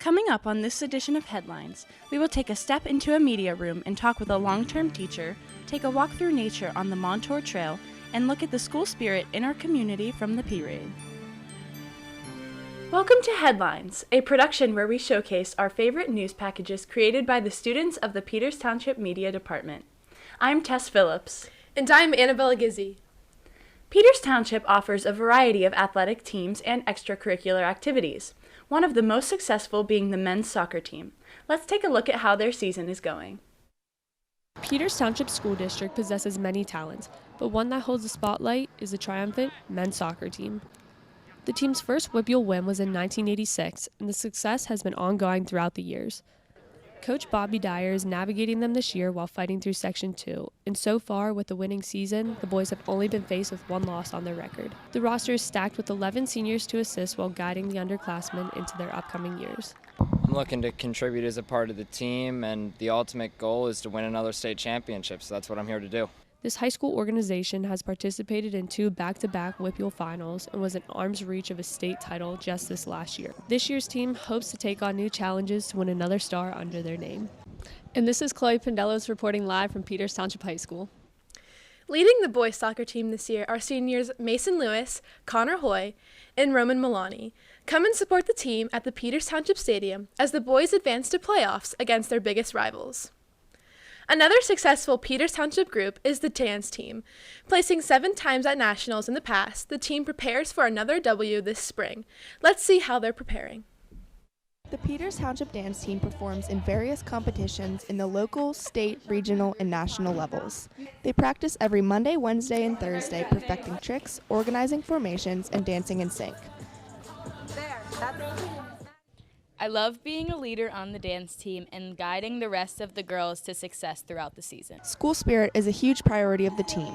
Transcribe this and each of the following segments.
Coming up on this edition of Headlines, we will take a step into a media room and talk with a long-term teacher, take a walk through nature on the Montour Trail, and look at the school spirit in our community from the P-Rade. Welcome to Headlines, a production where we showcase our favorite news packages created by the students of the Peters Township Media Department. I'm Tess Phillips. And I'm Annabella Gizzi. Peters Township offers a variety of athletic teams and extracurricular activities, one of the most successful being the men's soccer team. Let's take a look at how their season is going. Peters Township School District possesses many talents, but one that holds the spotlight is the triumphant men's soccer team. The team's first WIPUL win was in 1986, and the success has been ongoing throughout the years. Coach Bobby Dyer is navigating them this year while fighting through Section 2, and so far with the winning season, the boys have only been faced with one loss on their record. The roster is stacked with 11 seniors to assist while guiding the underclassmen into their upcoming years. I'm looking to contribute as a part of the team, and the ultimate goal is to win another state championship, so that's what I'm here to do. This high school organization has participated in 2 back-to-back WIPUL finals and was an arm's reach of a state title just this last year. This year's team hopes to take on new challenges to win another star under their name. And this is Chloe Pendelos reporting live from Peters Township High School. Leading the boys soccer team this year are seniors Mason Lewis, Connor Hoy, and Roman Milani. Come and support the team at the Peters Township Stadium as the boys advance to playoffs against their biggest rivals. Another successful Peters Township group is the dance team. Placing 7 times at nationals in the past, the team prepares for another W this spring. Let's see how they're preparing. The Peters Township dance team performs in various competitions in the local, state, regional, and national levels. They practice every Monday, Wednesday, and Thursday, perfecting tricks, organizing formations, and dancing in sync. I love being a leader on the dance team and guiding the rest of the girls to success throughout the season. School spirit is a huge priority of the team.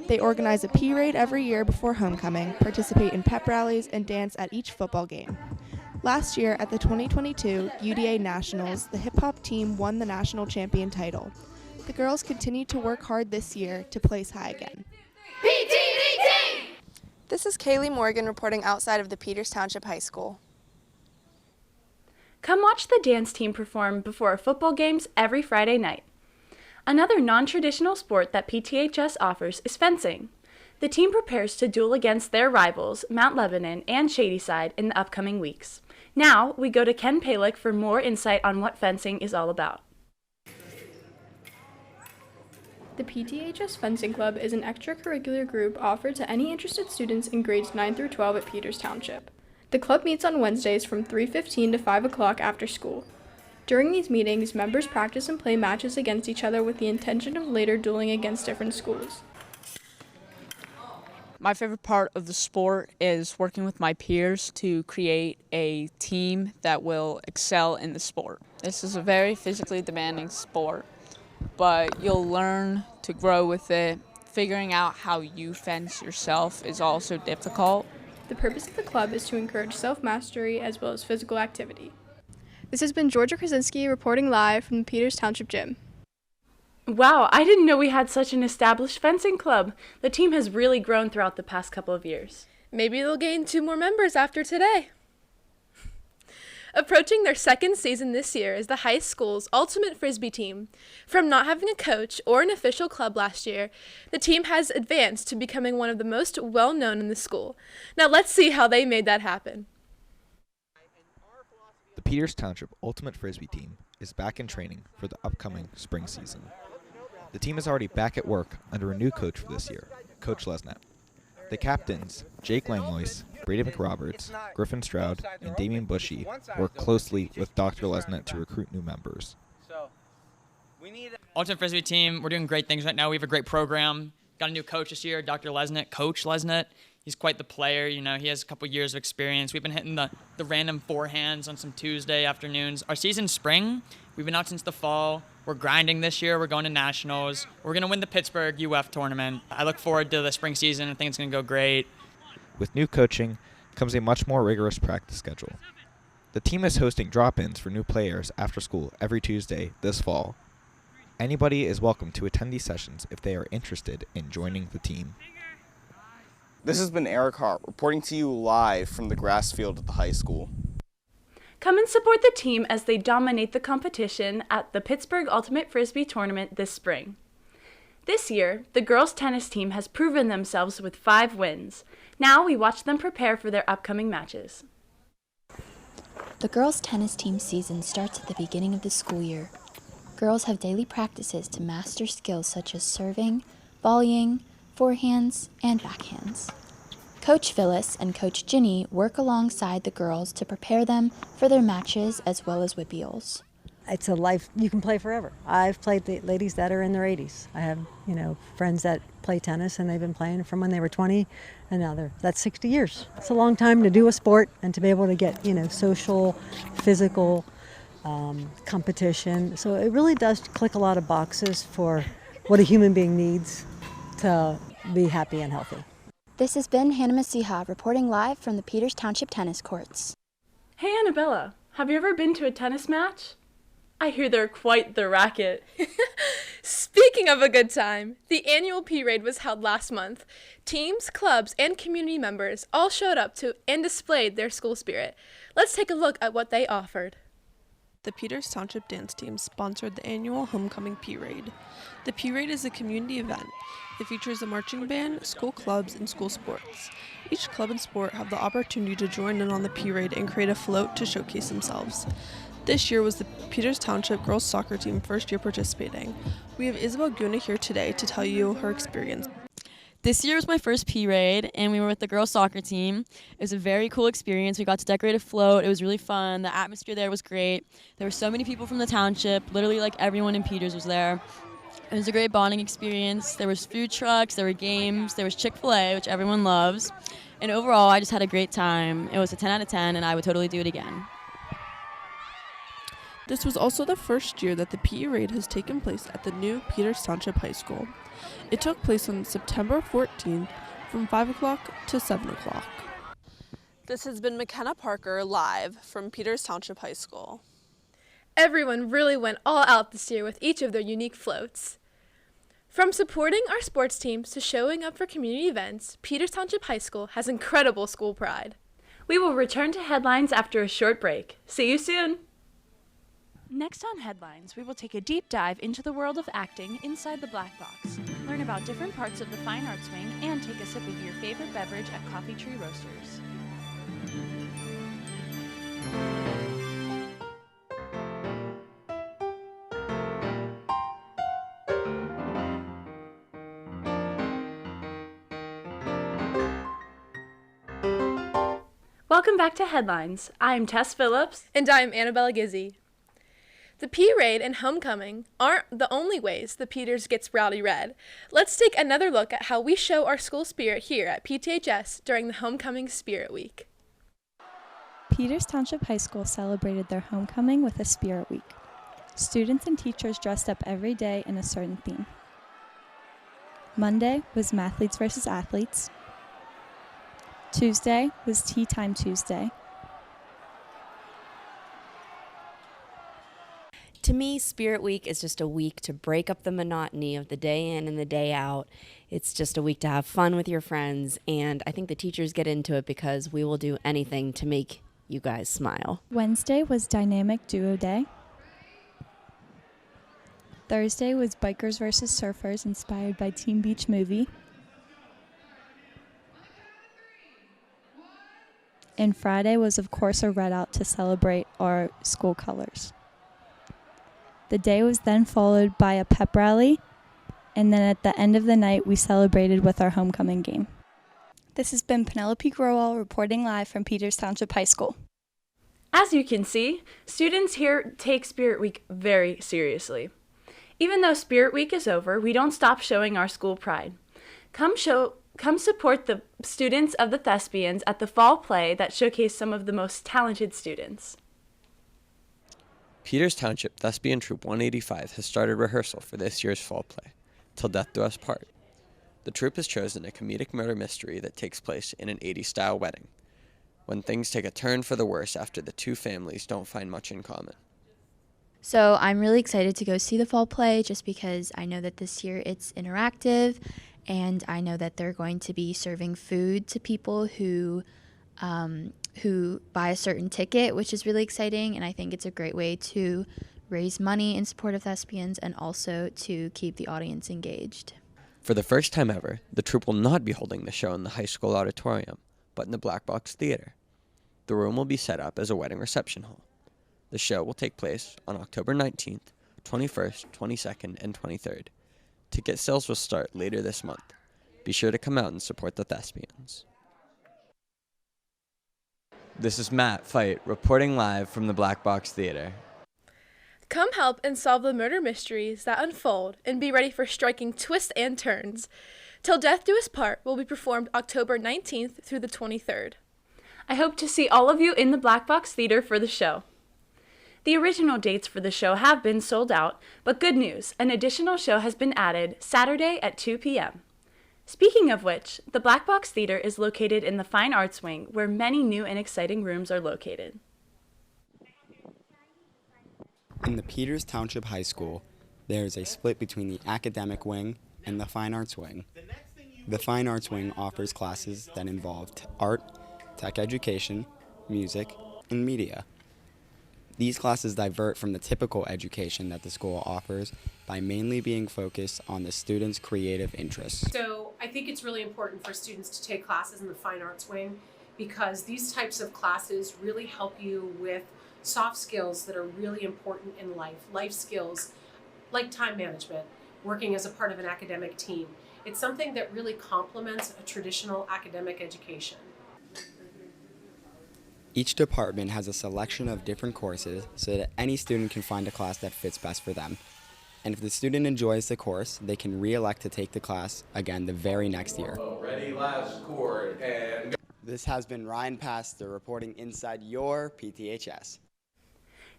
They organize a P-Rade every year before homecoming, participate in pep rallies, and dance at each football game. Last year at the 2022 UDA Nationals, the hip-hop team won the national champion title. The girls continue to work hard this year to place high again. PTDT! This is Kaylee Morgan reporting outside of the Peters Township High School. Come watch the dance team perform before football games every Friday night. Another non-traditional sport that PTHS offers is fencing. The team prepares to duel against their rivals, Mount Lebanon and Shadyside, in the upcoming weeks. Now, we go to Ken Palick for more insight on what fencing is all about. The PTHS Fencing Club is an extracurricular group offered to any interested students in grades 9 through 12 at Peters Township. The club meets on Wednesdays from 3:15 to 5 o'clock after school. During these meetings, members practice and play matches against each other with the intention of later dueling against different schools. My favorite part of the sport is working with my peers to create a team that will excel in the sport. This is a very physically demanding sport, but you'll learn to grow with it. Figuring out how you fence yourself is also difficult. The purpose of the club is to encourage self-mastery as well as physical activity. This has been Georgia Krasinski reporting live from the Peters Township Gym. Wow, I didn't know we had such an established fencing club. The team has really grown throughout the past couple of years. Maybe they'll gain 2 more members after today. Approaching their 2nd season this year is the high school's ultimate Frisbee team. From not having a coach or an official club last year, the team has advanced to becoming one of the most well-known in the school. Now let's see how they made that happen. The Peters Township Ultimate Frisbee team is back in training for the upcoming spring season. The team is already back at work under a new coach for this year, Coach Lesnett. The captains, Jake Langlois, Brady McRoberts, Griffin Stroud, and Damian Bushy work closely with Dr. Lesnett to recruit new members. Ultimate Frisbee team, we're doing great things right now. We have a great program. Got a new coach this year, Dr. Lesnett, Coach Lesnett. He's quite the player. You know, he has a couple years of experience. We've been hitting the random forehands on some Tuesday afternoons. Our season's spring. We've been out since the fall. We're grinding this year. We're going to nationals. We're going to win the Pittsburgh UF tournament. I look forward to the spring season. I think it's going to go great. With new coaching comes a much more rigorous practice schedule. The team is hosting drop-ins for new players after school every Tuesday this fall. Anybody is welcome to attend these sessions if they are interested in joining the team. This has been Eric Hart reporting to you live from the grass field at the high school. Come and support the team as they dominate the competition at the Pittsburgh Ultimate Frisbee Tournament this spring. This year, the girls' tennis team has proven themselves with 5 wins. Now we watch them prepare for their upcoming matches. The girls' tennis team season starts at the beginning of the school year. Girls have daily practices to master skills such as serving, volleying, forehands, and backhands. Coach Phillips and Coach Ginny work alongside the girls to prepare them for their matches as well as whippeals. It's a life you can play forever. I've played the ladies that are in their 80s. I have, friends that play tennis and they've been playing from when they were 20 and now that's 60 years. It's a long time to do a sport and to be able to get, social, physical competition. So it really does click a lot of boxes for what a human being needs to be happy and healthy. This has been Hannah Masiha reporting live from the Peters Township tennis courts. Hey Annabella, have you ever been to a tennis match? I hear they're quite the racket. Speaking of a good time, the annual P-Rade was held last month. Teams, clubs, and community members all showed up to and displayed their school spirit. Let's take a look at what they offered. The Peters Township dance team sponsored the annual Homecoming P-Rade. The P-Rade is a community event. It features a marching band, school clubs, and school sports. Each club and sport have the opportunity to join in on the P-Rade and create a float to showcase themselves. This year was the Peters Township girls soccer team first year participating. We have Isabel Guna here today to tell you her experience. This year was my first P-Rade, and we were with the girls soccer team. It was a very cool experience. We got to decorate a float. It was really fun. The atmosphere there was great. There were so many people from the township. Literally, everyone in Peters was there. It was a great bonding experience. There was food trucks, there were games, there was Chick-fil-A, which everyone loves. And overall, I just had a great time. It was a 10 out of 10, and I would totally do it again. This was also the first year that the P-Rade has taken place at the new Peters Township High School. It took place on September 14th from 5 o'clock to 7 o'clock. This has been McKenna Parker live from Peters Township High School. Everyone really went all out this year with each of their unique floats. From supporting our sports teams to showing up for community events, Peters Township High School has incredible school pride. We will return to headlines after a short break. See you soon! Next on Headlines, we will take a deep dive into the world of acting inside the Black Box, learn about different parts of the fine arts wing, and take a sip of your favorite beverage at Coffee Tree Roasters. Welcome back to Headlines. I'm Tess Phillips. And I'm Annabella Gizzi. The P-Rade and Homecoming aren't the only ways the Peters gets rowdy red. Let's take another look at how we show our school spirit here at PTHS during the Homecoming Spirit Week. Peters Township High School celebrated their homecoming with a Spirit Week. Students and teachers dressed up every day in a certain theme. Monday was Mathletes versus Athletes. Tuesday was Tea Time Tuesday. To me, Spirit Week is just a week to break up the monotony of the day in and the day out. It's just a week to have fun with your friends, and I think the teachers get into it because we will do anything to make you guys smile. Wednesday was Dynamic Duo Day. Thursday was Bikers versus Surfers, inspired by Teen Beach Movie. And Friday was, of course, a red out to celebrate our school colors. The day was then followed by a pep rally, and then at the end of the night, we celebrated with our homecoming game. This has been Penelope Growell reporting live from Peters Township High School. As you can see, students here take Spirit Week very seriously. Even though Spirit Week is over, we don't stop showing our school pride. Come support the students of the Thespians at the fall play that showcase some of the most talented students. Peters Township Thespian Troupe 185 has started rehearsal for this year's fall play, Till Death Do Us Part. The troupe has chosen a comedic murder mystery that takes place in an 80s-style wedding, when things take a turn for the worse after the two families don't find much in common. So I'm really excited to go see the fall play just because I know that this year it's interactive, and I know that they're going to be serving food to people who who buy a certain ticket, which is really exciting, and I think it's a great way to raise money in support of thespians and also to keep the audience engaged. For the first time ever, the troupe will not be holding the show in the high school auditorium, but in the Black Box Theater. The room will be set up as a wedding reception hall. The show will take place on October 19th, 21st, 22nd, and 23rd. Ticket sales will start later this month. Be sure to come out and support the thespians. This is Matt Fight reporting live from the Black Box Theater. Come help and solve the murder mysteries that unfold and be ready for striking twists and turns. Till Death Do Us Part will be performed October 19th through the 23rd. I hope to see all of you in the Black Box Theater for the show. The original dates for the show have been sold out, but good news, an additional show has been added Saturday at 2 p.m. Speaking of which, the Black Box Theater is located in the Fine Arts Wing, where many new and exciting rooms are located. In the Peters Township High School, there is a split between the academic wing and the fine arts wing. The fine arts wing offers classes that involve art, tech education, music, and media. These classes divert from the typical education that the school offers by mainly being focused on the students' creative interests. So I think it's really important for students to take classes in the fine arts wing because these types of classes really help you with soft skills that are really important in life skills like time management, working as a part of an academic team. It's something that really complements a traditional academic education. Each department has a selection of different courses so that any student can find a class that fits best for them. And if the student enjoys the course, they can re-elect to take the class again the very next year. Ready, last chord, and... This has been Ryan Pastor reporting inside your PTHS.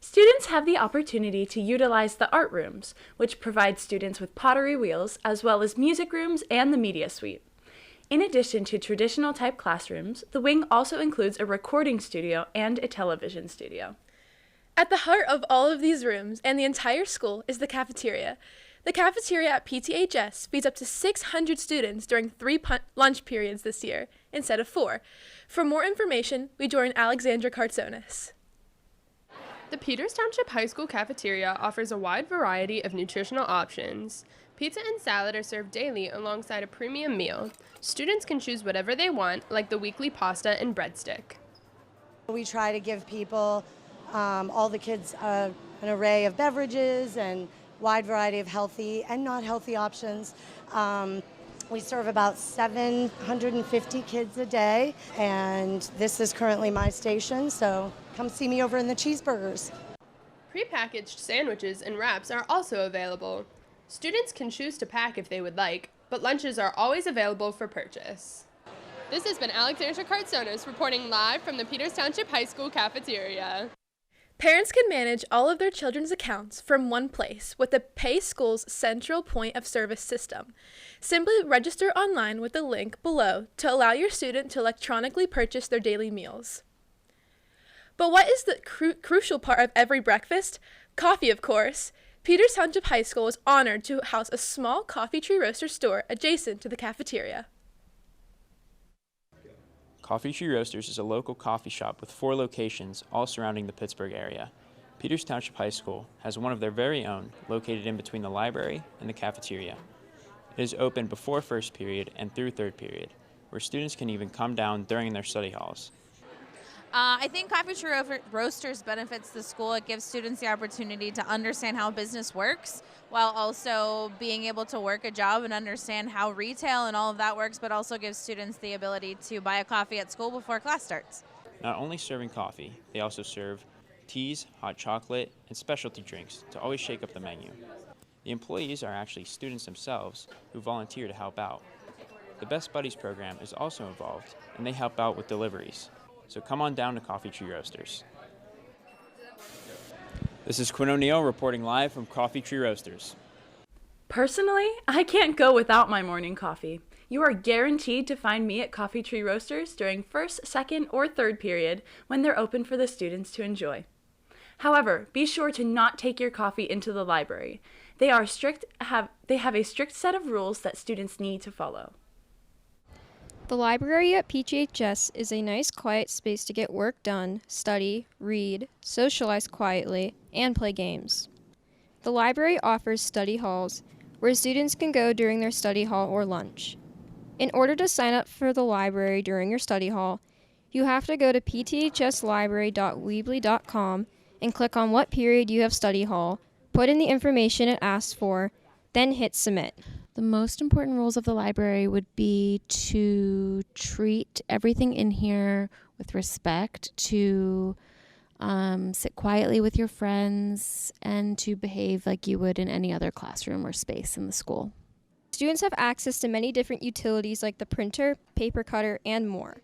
Students have the opportunity to utilize the art rooms, which provide students with pottery wheels, as well as music rooms and the media suite. In addition to traditional type classrooms, the wing also includes a recording studio and a television studio. At the heart of all of these rooms and the entire school is the cafeteria. The cafeteria at PTHS feeds up to 600 students during 3 lunch periods this year, instead of 4. For more information, we join Alexandra Kartsonis. The Peters Township High School cafeteria offers a wide variety of nutritional options. Pizza and salad are served daily alongside a premium meal. Students can choose whatever they want, like the weekly pasta and breadstick. We try to give people, all the kids, an array of beverages and wide variety of healthy and not healthy options. We serve about 750 kids a day, and this is currently my station, so come see me over in the cheeseburgers. Prepackaged sandwiches and wraps are also available. Students can choose to pack if they would like, but lunches are always available for purchase. This has been Alexandra Kartsonis reporting live from the Peters Township High School cafeteria. Parents can manage all of their children's accounts from one place with the Pay School's central point of service system. Simply register online with the link below to allow your student to electronically purchase their daily meals. But what is the crucial part of every breakfast? Coffee, of course. Peters Township High School is honored to house a small coffee tree roaster store adjacent to the cafeteria. Coffee Tree Roasters is a local coffee shop with 4 locations, all surrounding the Pittsburgh area. Peters Township High School has one of their very own, located in between the library and the cafeteria. It is open before first period and through third period, where students can even come down during their study halls. I think Coffee Tree Roasters benefits the school. It gives students the opportunity to understand how business works while also being able to work a job and understand how retail and all of that works, but also gives students the ability to buy a coffee at school before class starts. Not only serving coffee, they also serve teas, hot chocolate, and specialty drinks to always shake up the menu. The employees are actually students themselves who volunteer to help out. The Best Buddies program is also involved, and they help out with deliveries. So come on down to Coffee Tree Roasters. This is Quinn O'Neill reporting live from Coffee Tree Roasters. Personally, I can't go without my morning coffee. You are guaranteed to find me at Coffee Tree Roasters during first, second, or third period when they're open for the students to enjoy. However, be sure to not take your coffee into the library. They have a strict set of rules that students need to follow. The library at PTHS is a nice, quiet space to get work done, study, read, socialize quietly, and play games. The library offers study halls, where students can go during their study hall or lunch. In order to sign up for the library during your study hall, you have to go to pthslibrary.weebly.com and click on what period you have study hall, put in the information it asks for, then hit submit. The most important rules of the library would be to treat everything in here with respect, to sit quietly with your friends, and to behave like you would in any other classroom or space in the school. Students have access to many different utilities like the printer, paper cutter, and more.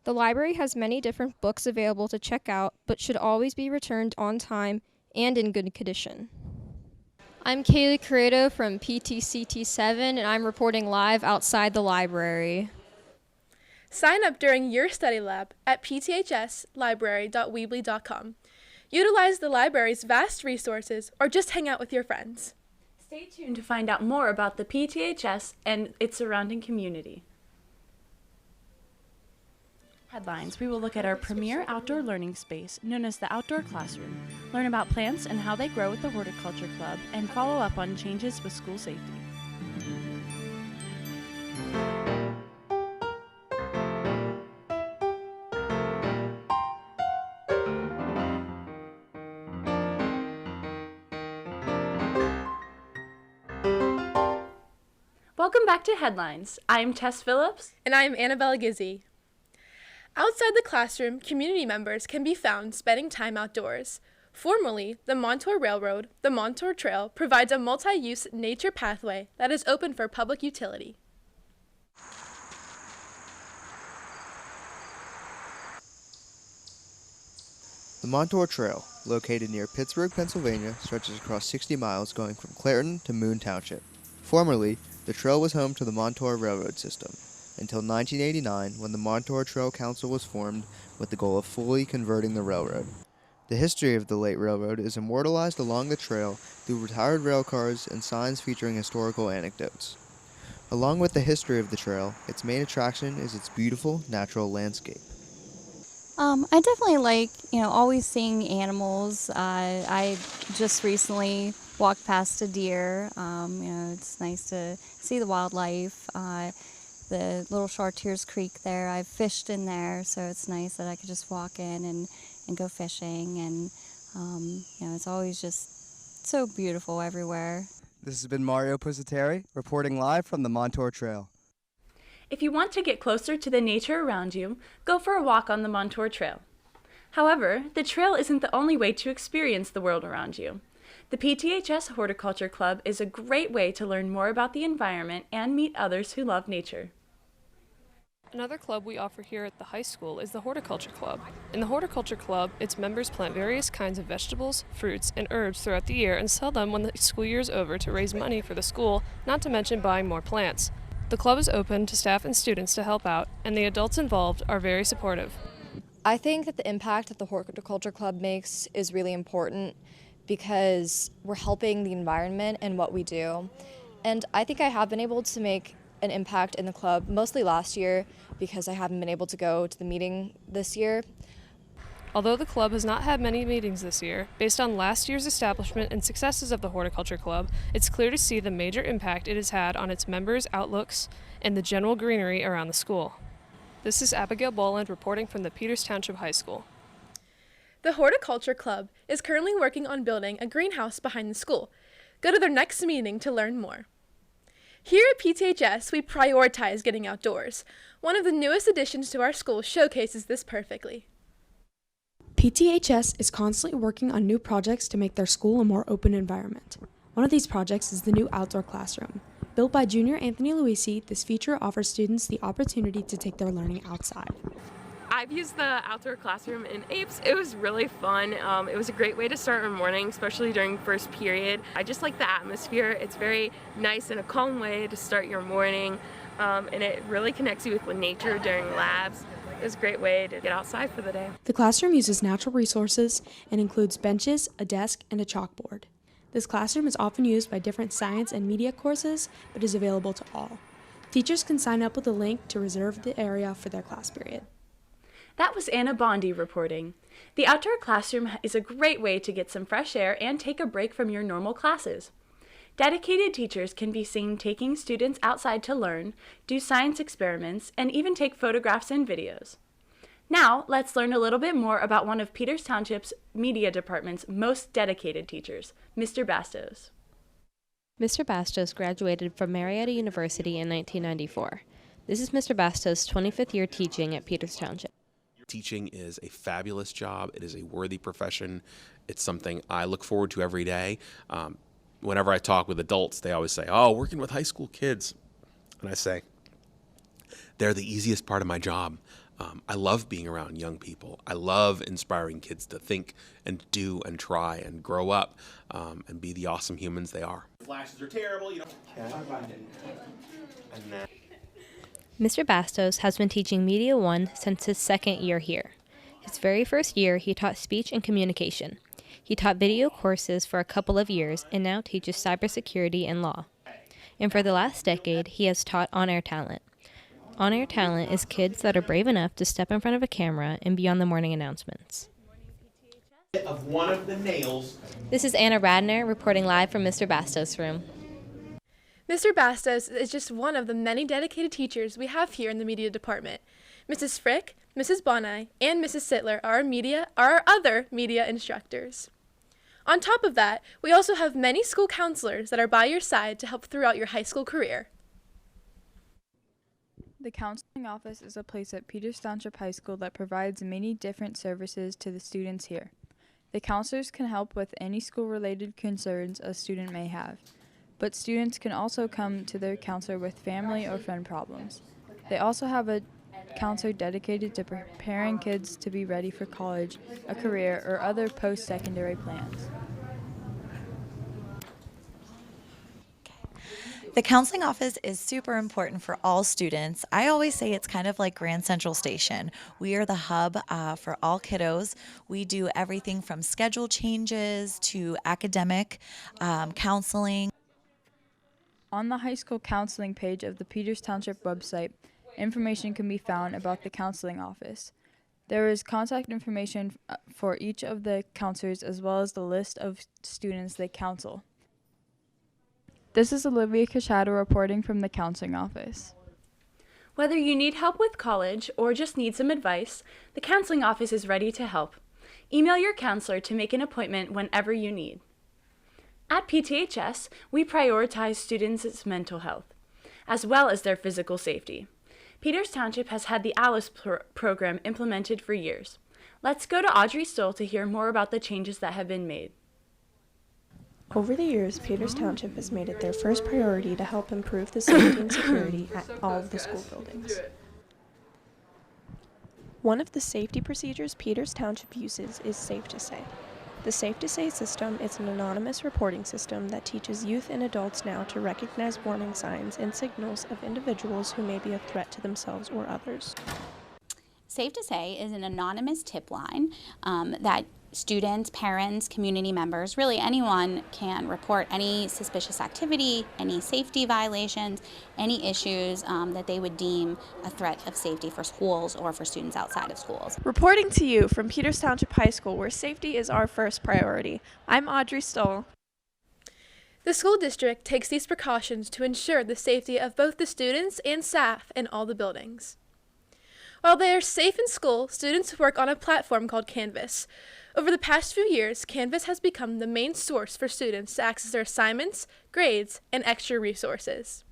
The library has many different books available to check out, but should always be returned on time and in good condition. I'm Kaylee Corrado from PTCT7, and I'm reporting live outside the library. Sign up during your study lab at pthslibrary.weebly.com. Utilize the library's vast resources or just hang out with your friends. Stay tuned to find out more about the PTHS and its surrounding community. Headlines. We will look at our premier outdoor learning space, known as the Outdoor Classroom, learn about plants and how they grow with the Horticulture Club, and follow up on changes with school safety. Welcome back to Headlines. I'm Tess Phillips. And I'm Annabella Gizzi. Outside the classroom, community members can be found spending time outdoors. Formerly, the Montour Railroad, the Montour Trail, provides a multi-use nature pathway that is open for public utility. The Montour Trail, located near Pittsburgh, Pennsylvania, stretches across 60 miles going from Clairton to Moon Township. Formerly, the trail was home to the Montour Railroad system, until 1989 when the Montour Trail Council was formed with the goal of fully converting the railroad. The history of the late railroad is immortalized along the trail through retired rail cars and signs featuring historical anecdotes. Along with the history of the trail, its main attraction is its beautiful natural landscape. I definitely like, always seeing animals. I just recently walked past a deer. It's nice to see the wildlife. The little Chartiers Creek there, I've fished in there, so it's nice that I could just walk in and go fishing. And, it's always just so beautiful everywhere. This has been Mario Pusateri reporting live from the Montour Trail. If you want to get closer to the nature around you, go for a walk on the Montour Trail. However, the trail isn't the only way to experience the world around you. The PTHS Horticulture Club is a great way to learn more about the environment and meet others who love nature. Another club we offer here at the high school is the Horticulture Club. In the Horticulture Club, its members plant various kinds of vegetables, fruits, and herbs throughout the year and sell them when the school year is over to raise money for the school, not to mention buying more plants. The club is open to staff and students to help out, and the adults involved are very supportive. I think that the impact that the Horticulture Club makes is really important because we're helping the environment and what we do. And I think I have been able to make an impact in the club, mostly last year because I haven't been able to go to the meeting this year. Although the club has not had many meetings this year, based on last year's establishment and successes of the Horticulture Club, it's clear to see the major impact it has had on its members' outlooks and the general greenery around the school. This is Abigail Boland reporting from the Peters Township High School. The Horticulture Club is currently working on building a greenhouse behind the school. Go to their next meeting to learn more. Here at PTHS, we prioritize getting outdoors. One of the newest additions to our school showcases this perfectly. PTHS is constantly working on new projects to make their school a more open environment. One of these projects is the new outdoor classroom. Built by Junior Anthony Luisi, this feature offers students the opportunity to take their learning outside. I've used the outdoor classroom in APES. It was really fun. It was a great way to start our morning, especially during first period. I just like the atmosphere. It's very nice and a calm way to start your morning, and it really connects you with nature during labs. It was a great way to get outside for the day. The classroom uses natural resources and includes benches, a desk, and a chalkboard. This classroom is often used by different science and media courses, but is available to all. Teachers can sign up with a link to reserve the area for their class period. That was Anna Bondi reporting. The outdoor classroom is a great way to get some fresh air and take a break from your normal classes. Dedicated teachers can be seen taking students outside to learn, do science experiments, and even take photographs and videos. Now, let's learn a little bit more about one of Peters Township's media department's most dedicated teachers, Mr. Bastos. Mr. Bastos graduated from Marietta University in 1994. This is Mr. Bastos' 25th year teaching at Peters Township. Teaching is a fabulous job. It is a worthy profession. It's something I look forward to every day. Whenever I talk with adults, they always say, "Oh, working with high school kids." And I say, they're the easiest part of my job. I love being around young people. I love inspiring kids to think and do and try and grow up and be the awesome humans they are. Flashes are terrible, you know. And then Mr. Bastos has been teaching Media 1 since his second year here. His very first year, he taught speech and communication. He taught video courses for a couple of years and now teaches cybersecurity and law. And for the last decade, he has taught on-air talent. On-air talent is kids that are brave enough to step in front of a camera and be on the morning announcements. Of one of the nails. This is Anna Radner reporting live from Mr. Bastos' room. Mr. Bastos is just one of the many dedicated teachers we have here in the media department. Mrs. Frick, Mrs. Bonai, and Mrs. Sittler are our other media instructors. On top of that, we also have many school counselors that are by your side to help throughout your high school career. The counseling office is a place at Peters Township High School that provides many different services to the students here. The counselors can help with any school-related concerns a student may have, but students can also come to their counselor with family or friend problems. They also have a counselor dedicated to preparing kids to be ready for college, a career, or other post-secondary plans. The counseling office is super important for all students. I always say it's kind of like Grand Central Station. We are the hub for all kiddos. We do everything from schedule changes to academic counseling. On the high school counseling page of the Peters Township website, information can be found about the counseling office. There is contact information for each of the counselors as well as the list of students they counsel. This is Olivia Cachado reporting from the counseling office. Whether you need help with college or just need some advice, the counseling office is ready to help. Email your counselor to make an appointment whenever you need. At PTHS, we prioritize students' mental health, as well as their physical safety. Peters Township has had the ALICE program implemented for years. Let's go to Audrey Stoll to hear more about the changes that have been made. Over the years, Peters Township has made it their first priority to help improve the safety and security at all of the school buildings. One of the safety procedures Peters Township uses is Safe to Say. The Safe to Say system is an anonymous reporting system that teaches youth and adults now to recognize warning signs and signals of individuals who may be a threat to themselves or others. Safe to Say is an anonymous tip line that students, parents, community members, really anyone can report any suspicious activity, any safety violations, any issues that they would deem a threat of safety for schools or for students outside of schools. Reporting to you from Peters Township High School, where safety is our first priority. I'm Audrey Stoll. The school district takes these precautions to ensure the safety of both the students and staff in all the buildings. While they are safe in school, students work on a platform called Canvas. Over the past few years, Canvas has become the main source for students to access their assignments, grades, and extra resources.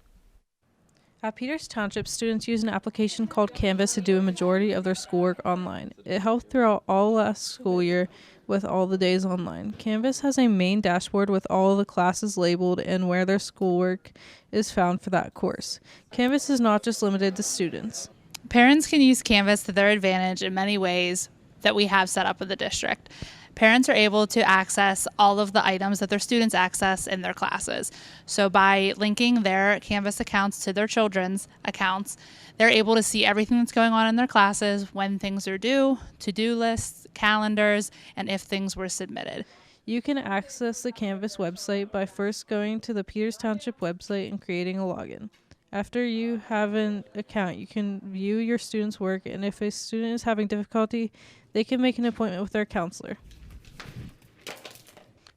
At Peters Township, students use an application called Canvas to do a majority of their schoolwork online. It helped throughout all last school year with all the days online. Canvas has a main dashboard with all the classes labeled and where their schoolwork is found for that course. Canvas is not just limited to students. Parents can use Canvas to their advantage in many ways that we have set up with the district. Parents are able to access all of the items that their students access in their classes. So by linking their Canvas accounts to their children's accounts, they're able to see everything that's going on in their classes, when things are due, to-do lists, calendars, and if things were submitted. You can access the Canvas website by first going to the Peters Township website and creating a login. After you have an account, you can view your student's work, and if a student is having difficulty, they can make an appointment with their counselor.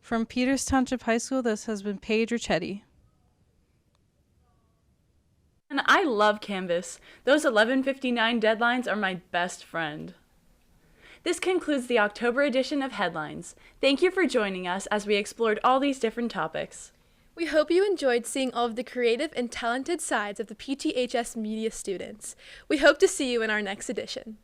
From Peters Township High School, this has been Paige Ricchetti. And I love Canvas. Those 11:59 deadlines are my best friend. This concludes the October edition of Headlines. Thank you for joining us as we explored all these different topics. We hope you enjoyed seeing all of the creative and talented sides of the PTHS media students. We hope to see you in our next edition.